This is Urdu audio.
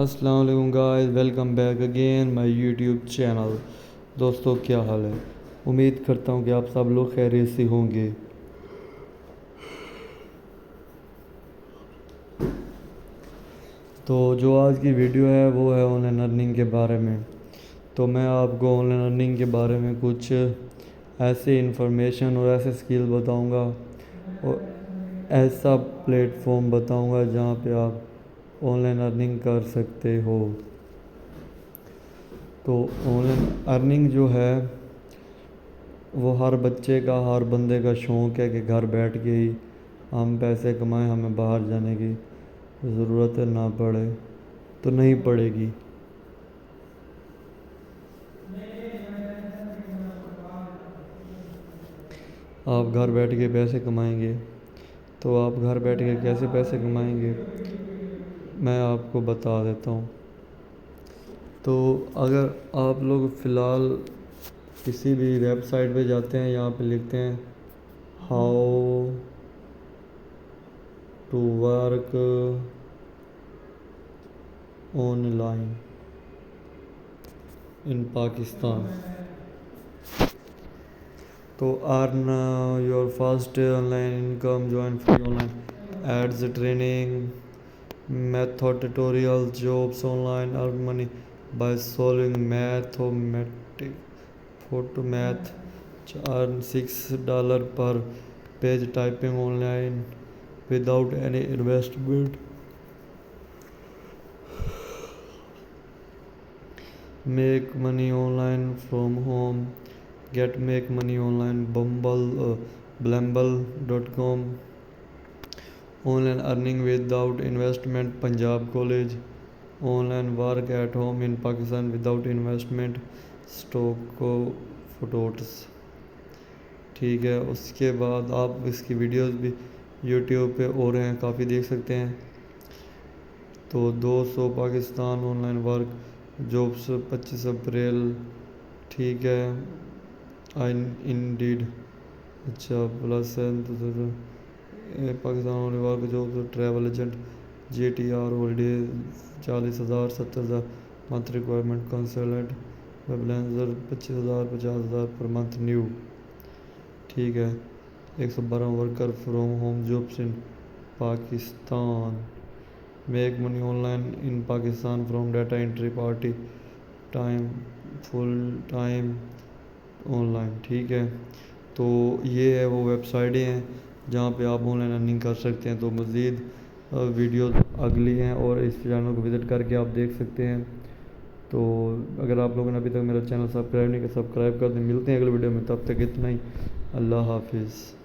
السلام علیکم guys, welcome back again my YouTube channel. دوستو کیا حال ہے؟ امید کرتا ہوں کہ آپ سب لوگ خیریت سے ہوں گے۔ تو جو آج کی ویڈیو ہے وہ ہے آن لائن ارننگ کے بارے میں۔ تو میں آپ کو آن لائن ارننگ کے بارے میں کچھ ایسے انفارمیشن اور ایسے سکل بتاؤں گا اور ایسا پلیٹ فارم بتاؤں گا جہاں پہ آپ آن لائن ارننگ کر سکتے ہو۔ تو آن لائن ارننگ جو ہے وہ ہر بچے کا، ہر بندے کا شوق ہے کہ گھر بیٹھ کے ہی ہم پیسے کمائیں، ہمیں باہر جانے کی ضرورت نہ پڑے، تو نہیں پڑے گی۔ آپ گھر بیٹھ کے پیسے کمائیں گے، تو آپ گھر بیٹھ کے کیسے پیسے کمائیں گے میں آپ کو بتا دیتا ہوں۔ تو اگر آپ لوگ فی الحال کسی بھی ویب سائٹ پہ جاتے ہیں، یہاں پہ لکھتے ہیں how to work online in Pakistan, تو earn your first online income, join free online ads, training method, tutorial, jobs online, earn money by solving math, earn $6 per page typing online without any investment, make money online from home, get make money online بلمبل.com، online earning without investment Punjab college, online work at home in Pakistan without investment stock photos. ٹھیک ہے، اس کے بعد آپ اس کی ویڈیوز بھی یوٹیوب پہ اور ہیں، کافی دیکھ سکتے ہیں۔ تو 200 Pakistan online work jobs 25 April, ٹھیک ہے، انڈیڈ، اچھا plus Pakistan online work jobs, travel agent, JTR holiday 40,000 70,000 month requirement, consultant ویبلینزر 25,000 50,000 پر منتھ نیو، ٹھیک ہے، 112 worker from home jobs in Pakistan, make money online in Pakistan from data entry part time, full time online, ٹھیک ہے۔ تو یہ ہے وہ ویب سائٹیں ہیں جہاں پہ آپ آن لائن ارننگ کر سکتے ہیں۔ تو مزید ویڈیوز اگلی ہیں اور اس چینل کو وزٹ کر کے آپ دیکھ سکتے ہیں۔ تو اگر آپ لوگوں نے ابھی تک میرا چینل سبسکرائب نہیں کیا، سبسکرائب کر دیں۔ ملتے ہیں اگلے ویڈیو میں، تب تک اتنا ہی، اللہ حافظ۔